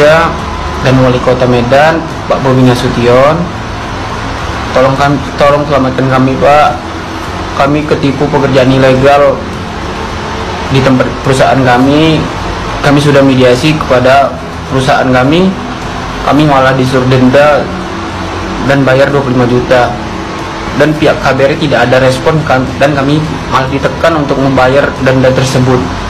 Indonesia dan Wali Kota Medan, Pak Bobi Nasution. Tolong selamatkan kami, Pak. Kami ketipu pekerjaan ilegal di tempat perusahaan kami. Kami sudah mediasi kepada perusahaan kami. Kami malah disuruh denda dan bayar 25 juta. Dan pihak KBRI tidak ada respon dan kami malah ditekan untuk membayar denda tersebut.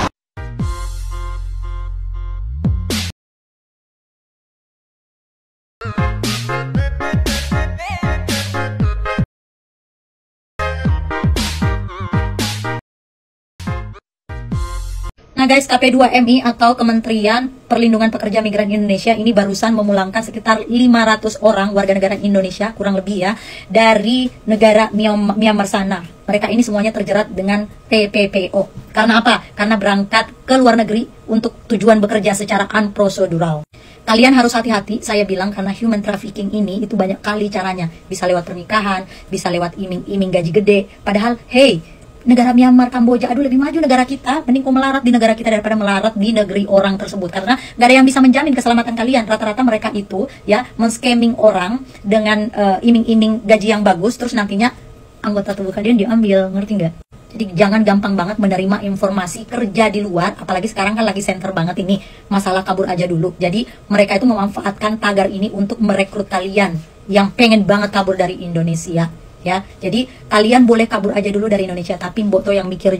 Nah guys, KP2MI atau Kementerian Perlindungan Pekerja Migran Indonesia ini barusan memulangkan sekitar 500 orang warga negara Indonesia, kurang lebih ya, dari negara Myanmar sana. Mereka ini semuanya terjerat dengan TPPO. Karena apa? Karena berangkat ke luar negeri untuk tujuan bekerja secara unprocedural. Kalian harus hati-hati, saya bilang, karena human trafficking ini itu banyak kali caranya. Bisa lewat pernikahan, bisa lewat iming-iming gaji gede. Padahal, hey, negara Myanmar, Kamboja, aduh lebih maju negara kita, mending kau melarat di negara kita daripada melarat di negeri orang tersebut, karena gak ada yang bisa menjamin keselamatan kalian. Rata-rata mereka itu ya men-scamming orang dengan iming-iming gaji yang bagus, terus nantinya anggota tubuh kalian diambil, ngerti nggak? Jadi jangan gampang banget menerima informasi kerja di luar, apalagi sekarang kan lagi center banget ini masalah kabur aja dulu. Jadi mereka itu memanfaatkan tagar ini untuk merekrut kalian yang pengen banget kabur dari Indonesia. Ya, jadi kalian boleh kabur aja dulu dari Indonesia, tapi Mbok yang mikir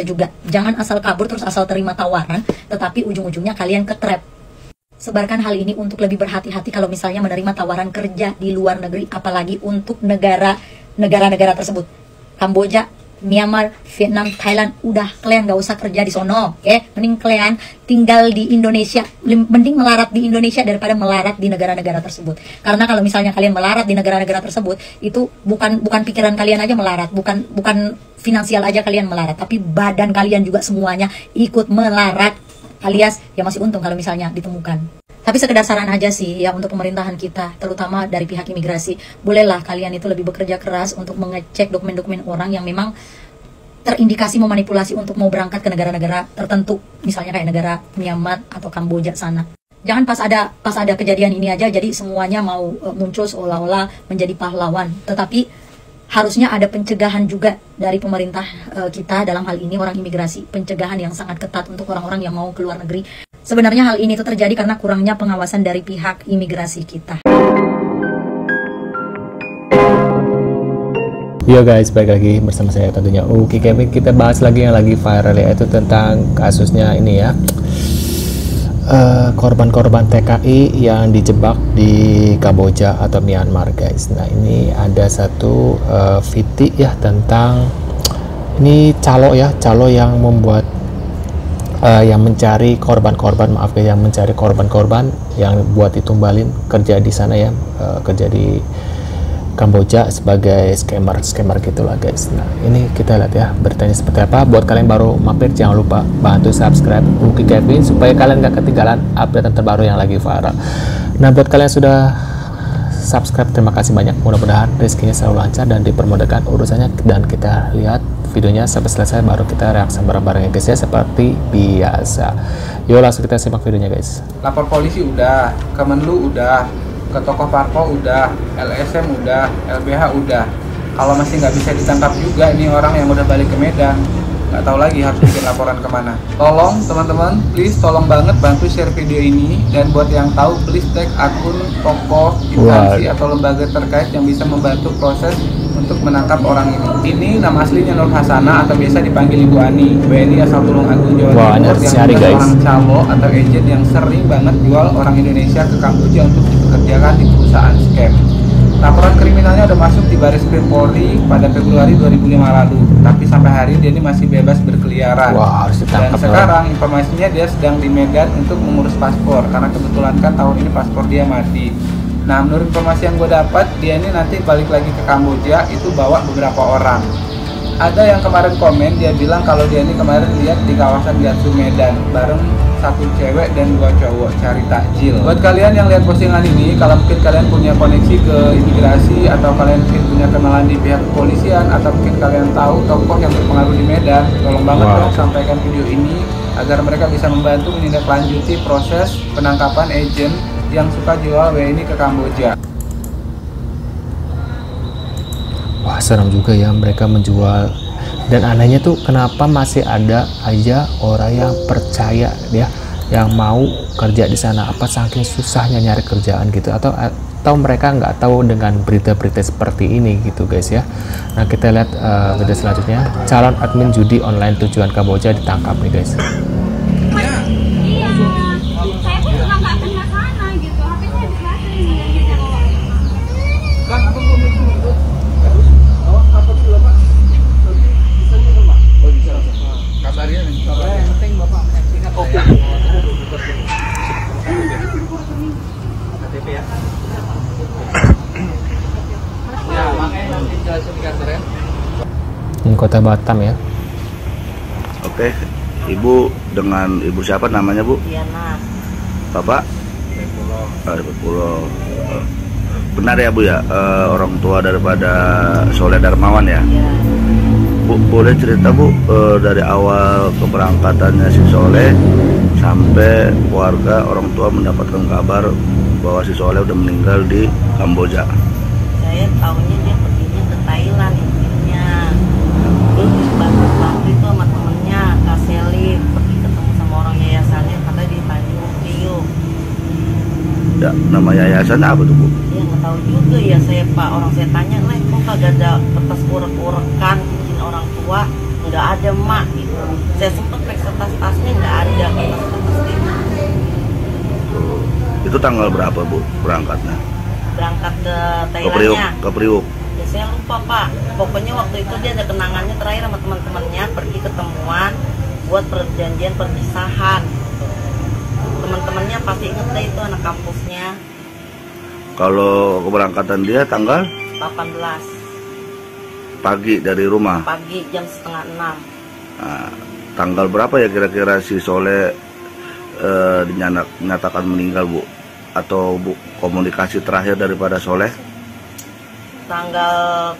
juga. Jangan asal kabur terus asal terima tawaran, tetapi ujung-ujungnya kalian ke-trap. Sebarkan hal ini untuk lebih berhati-hati kalau misalnya menerima tawaran kerja di luar negeri, apalagi untuk negara-negara tersebut. Kamboja, Myanmar, Vietnam, Thailand, udah kalian gak usah kerja di sono, oke? Mending kalian tinggal di Indonesia, mending melarat di Indonesia daripada melarat di negara-negara tersebut. Karena kalau misalnya kalian melarat di negara-negara tersebut, itu bukan pikiran kalian aja melarat, bukan finansial aja kalian melarat, tapi badan kalian juga semuanya ikut melarat, alias ya masih untung kalau misalnya ditemukan. Tapi sekedar saran aja sih ya untuk pemerintahan kita, terutama dari pihak imigrasi, bolehlah kalian itu lebih bekerja keras untuk mengecek dokumen-dokumen orang yang memang terindikasi memanipulasi untuk mau berangkat ke negara-negara tertentu, misalnya kayak negara Myanmar atau Kamboja sana. Jangan pas ada kejadian ini aja jadi semuanya mau muncul seolah-olah menjadi pahlawan, tetapi harusnya ada pencegahan juga dari pemerintah kita dalam hal ini orang imigrasi, pencegahan yang sangat ketat untuk orang-orang yang mau keluar negeri. Sebenarnya hal ini itu terjadi karena kurangnya pengawasan dari pihak imigrasi kita. Yo guys, balik lagi bersama saya tentunya Uki Kevin. Kita bahas lagi yang lagi viral, yaitu tentang kasusnya ini ya, korban-korban TKI yang dijebak di Kamboja atau Myanmar guys. Nah ini ada satu video ya tentang ini calo yang membuat yang mencari korban-korban, yang mencari korban-korban yang buat ditumbalin kerja di sana ya, kerja di Kamboja sebagai scammer gitulah guys. Nah ini kita lihat ya beritanya seperti apa. Buat kalian baru mampir jangan lupa bantu subscribe Uki Kevin supaya kalian gak ketinggalan update terbaru yang lagi viral. Nah buat kalian sudah subscribe, terima kasih banyak. Mudah-mudahan rezekinya selalu lancar dan dipermudahkan urusannya. Dan kita lihat videonya sampai selesai baru kita reaksi bareng-bareng ya guys ya, seperti biasa. Yuk langsung kita simak videonya guys. Lapor polisi udah, Kemenlu udah, ke tokoh parpol udah, LSM udah, LBH udah. Kalau masih nggak bisa ditangkap juga ini orang yang udah balik ke Medan, nggak tahu lagi harus bikin laporan kemana. Tolong teman-teman, please tolong banget bantu share video ini, dan buat yang tahu please tag akun tokoh, instansi atau lembaga terkait yang bisa membantu proses untuk menangkap orang ini. Ini nama aslinya Nur Hasana atau biasa dipanggil Ibu Ani, WNI asal Tulung Agung, Jawa Timur, yang bukan orang calo atau agent yang sering banget jual orang Indonesia ke Kamboja untuk dipekerjakan di perusahaan scam. Laporan kriminalnya udah masuk di Baris Krim Polri pada Februari 2005 lalu, tapi sampai hari ini dia ini masih bebas berkeliaran. Wah, harus ditangkap. Dan sekarang informasinya dia sedang di Medan untuk mengurus paspor, karena kebetulan kan tahun ini paspor dia mati. Nah, menurut informasi yang gue dapat, dia ini nanti balik lagi ke Kamboja itu bawa beberapa orang. Ada yang kemarin komen, dia bilang kalau dia ini kemarin lihat di kawasan Gansu Medan bareng satu cewek dan 2 cowok cari takjil. Buat kalian yang lihat postingan ini, kalau mungkin kalian punya koneksi ke imigrasi atau kalian mungkin punya kenalan di pihak kepolisian atau mungkin kalian tahu tokoh yang berpengaruh di Medan, tolong banget dong sampaikan video ini agar mereka bisa membantu menindaklanjuti proses penangkapan agen yang suka jual WNI ke Kamboja. Wah, serem juga ya mereka menjual. Dan anehnya tuh kenapa masih ada aja orang yang percaya ya, yang mau kerja di sana. Apa saking susahnya nyari kerjaan gitu, atau mereka nggak tahu dengan berita-berita seperti ini gitu guys ya. Nah, kita lihat video selanjutnya. Calon admin judi online tujuan Kamboja ditangkap nih guys. Iya, saya pun juga nggak pernah sana gitu. HP saya di sana ini. Kabarnya nih. Yang penting Bapak menyaksikan. Oke. KTP ya. Ya, makanya nanti jelasin di kantor ya. Ini kota Batam ya. Oke, Ibu dengan Ibu siapa namanya Bu? Diana. Bapak? Pulau. Benar ya Bu ya, orang tua daripada Soleh Darmawan ya? Ya. Bu, boleh cerita Bu dari awal keberangkatannya si Soleh sampai keluarga orang tua mendapatkan kabar bahwa si Soleh udah meninggal di Kamboja. Saya tahunya dia perginya ke Thailand intinya. Terus bantu itu sama temennya Kak Selly pergi ketemu sama orang yayasannya katanya di Tanjung Priok. Ya, nama yayasannya apa tuh Bu? Dia nggak tahu juga ya saya Pak. Orang saya tanya lah kok kagak ada kertas urek-urekan izin orang tua. Nggak ada Mak gitu. Saya sempet periksa tas-tasnya nggak ada kertas-kertas itu. Itu tanggal berapa Bu berangkatnya? Berangkat ke Ke Priok, Thailandnya. ke Priok. Ya saya lupa Pak. Pokoknya waktu itu dia ada kenangannya terakhir sama teman-temannya pergi ketemuan buat perjanjian perpisahan. Teman-temannya pasti inget deh itu anak kampusnya. Kalau keberangkatan dia tanggal 18 pagi dari rumah. pagi jam setengah 6. Nah, tanggal berapa ya kira-kira si Soleh dinyatakan meninggal Bu? Atau Bu komunikasi terakhir daripada Soleh? Tanggal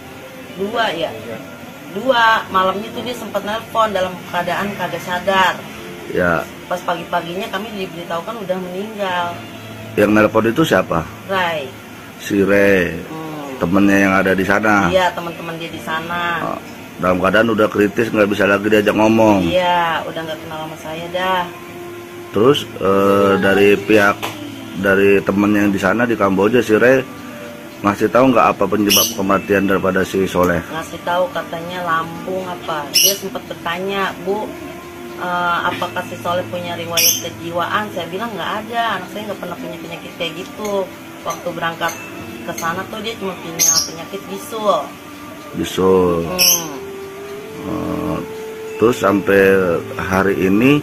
2 ya. 2 malamnya tuh dia sempat nelpon dalam keadaan kagak sadar. Ya, Pas pagi-paginya kami diberitahukan udah meninggal. yang nelpon itu siapa? Rai. Si Re, temennya yang ada di sana. Iya, teman-teman dia di sana. Oh, dalam keadaan udah kritis, nggak bisa lagi diajak ngomong. Iya, udah nggak kenal sama saya dah. Terus dari temennya yang di sana di Kamboja, si Re ngasih tahu nggak apa penyebab kematian daripada si Soleh? Ngasih tahu katanya lambung apa. Dia sempat bertanya, Bu, apakah si Soleh punya riwayat kejiwaan? Saya bilang nggak ada, anak saya nggak pernah punya penyakit kayak gitu. Waktu berangkat ke sana tuh dia cuma punya penyakit bisul. Bisul. Terus sampai hari ini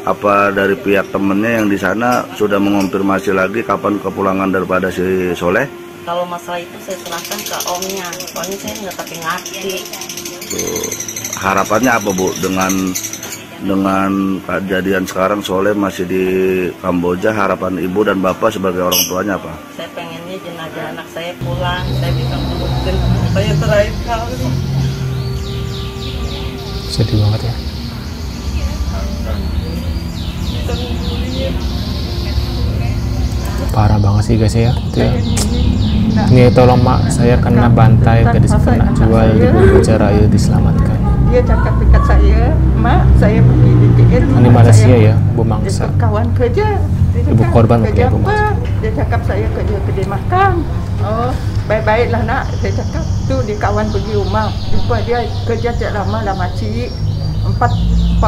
apa dari pihak temennya yang di sana sudah mengonfirmasi lagi kapan kepulangan daripada si Soleh? Kalau masalah itu saya serahkan ke omnya, soalnya saya nggak tapi ngerti. Harapannya apa Bu dengan kejadian sekarang Soleh masih di Kamboja? Harapan Ibu dan Bapak sebagai orang tuanya apa? Saya pengennya jenazah anak saya pulang, saya bisa menemukan saya terakhir kali. Sedih banget ya. Parah banget sih guys ya. Itu ya. Ini tolong Mak, saya kena bantai, gadis kena jual di Kamboja Raya diselamatkan. Dia cakap dekat saya, Mak, saya pergi di TN. Ini Malaysia ya, Bu Mangsa. Kawan kerja. Dia Ibu cakap, korban kerja Bu apa? Mangsa. Dia cakap saya kerja kedai makan. Oh, baik-baiklah nak. Saya cakap tu dia kawan pergi rumah. Jumpa dia kerja tak lama lah makcik. 4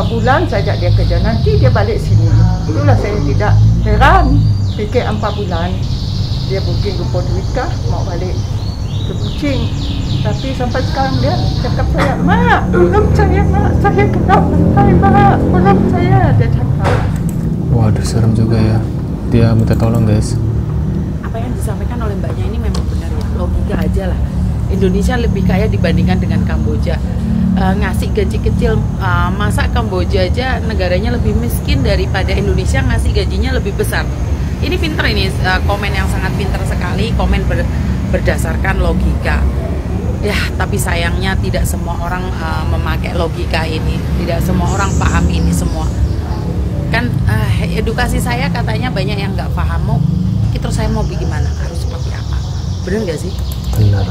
bulan saja dia kerja. Nanti dia balik sini. Itulah saya tidak heran. Fikir 4 bulan. Dia booking rupa duit kah mau balik ke Kuching. Tapi sampai sekarang dia cakap saya, Mak, tolong saya Mak, saya kena bantai Mak, tolong saya, dia cakap. Waduh, serem juga ya. Dia minta tolong guys. Apa yang disampaikan oleh mbaknya ini memang benar ya, logika aja lah. Indonesia lebih kaya dibandingkan dengan Kamboja. Ngasih gaji kecil, masa Kamboja aja negaranya lebih miskin daripada Indonesia ngasih gajinya lebih besar. Ini pinter ini, komen yang sangat pinter sekali, komen berdasarkan logika. Ya, tapi sayangnya tidak semua orang memakai logika ini, tidak semua orang paham ini semua. kan edukasi saya katanya banyak yang nggak paham, mau terus saya mau bagaimana, harus seperti apa, benar nggak sih? Benar.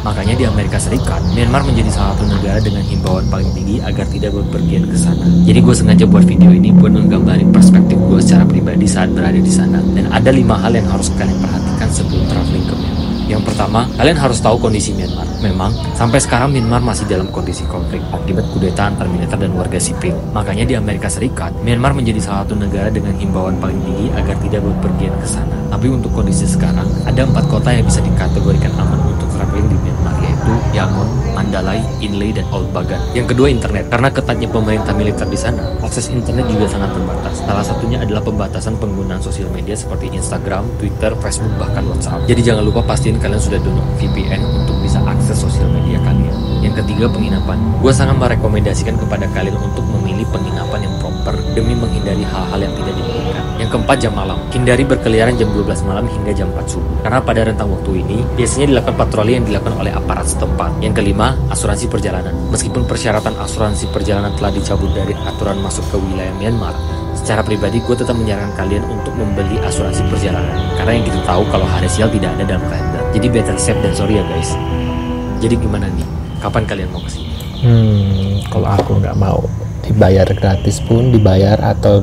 Makanya di Amerika Serikat, Myanmar menjadi salah satu negara dengan himbauan paling tinggi agar tidak berpergian ke sana. Jadi gue sengaja buat video ini buat menggambarin perspektif gue secara pribadi saat berada di sana. Dan ada 5 hal yang harus kalian perhatikan sebelum traveling ke Myanmar. Yang pertama, kalian harus tahu kondisi Myanmar. Memang, sampai sekarang Myanmar masih dalam kondisi konflik akibat kudeta antar militer dan warga sipil. Makanya di Amerika Serikat, Myanmar menjadi salah satu negara dengan himbauan paling tinggi agar tidak berpergian ke sana. Tapi untuk kondisi sekarang, ada 4 kota yang bisa dikategorikan aman untuk traveling di Myanmar, yaitu Yangon, Mandalay, Inle, dan Old Bagan. Yang kedua, internet. Karena ketatnya pemerintah militer di sana, akses internet juga sangat terbatas. Salah satunya adalah pembatasan penggunaan sosial media seperti Instagram, Twitter, Facebook, bahkan WhatsApp. Jadi jangan lupa pastiin kalian sudah download VPN untuk bisa akses sosial media kalian. Yang ketiga, penginapan. Gue sangat merekomendasikan kepada kalian untuk memilih penginapan yang proper demi menghindari hal-hal yang tidak diinginkan. Yang keempat, jam malam. Hindari berkeliaran jam 12 malam hingga jam 4 subuh. Karena pada rentang waktu ini, biasanya dilakukan patroli yang dilakukan oleh aparat setempat. Yang kelima, asuransi perjalanan. Meskipun persyaratan asuransi perjalanan telah dicabut dari aturan masuk ke wilayah Myanmar, secara pribadi gue tetap menyarankan kalian untuk membeli asuransi perjalanan. Karena yang kita tahu kalau hari sial tidak ada dalam kalender. Jadi better safe than sorry ya guys. Jadi gimana nih? Kapan kalian mau kesini? Kalau aku nggak mau dibayar gratis pun, dibayar atau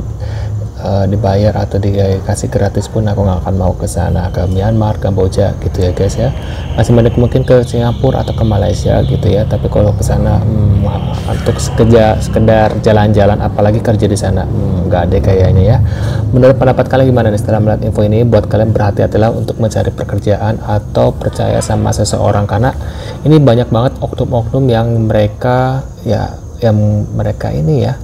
dikasih gratis pun aku nggak akan mau ke sana, ke Myanmar, Kamboja gitu ya guys ya. Masih banyak mungkin ke Singapura atau ke Malaysia gitu ya, tapi kalau ke sana untuk sekedar jalan-jalan apalagi kerja di sana nggak ada kayaknya ya. Menurut pendapat kalian gimana nih setelah melihat info ini? Buat kalian berhati-hatilah untuk mencari pekerjaan atau percaya sama seseorang, karena ini banyak banget oknum-oknum yang mereka ini ya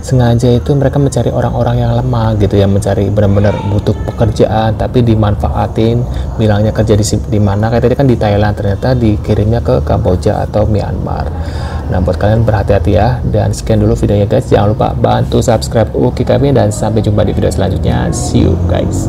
sengaja itu mereka mencari orang-orang yang lemah gitu ya, mencari benar-benar butuh pekerjaan tapi dimanfaatin, bilangnya kerja di mana, kayak tadi kan di Thailand, ternyata dikirimnya ke Kamboja atau Myanmar. Nah buat kalian berhati-hati ya, dan sekian dulu videonya guys, jangan lupa bantu subscribe UKI kami dan sampai jumpa di video selanjutnya. See you guys.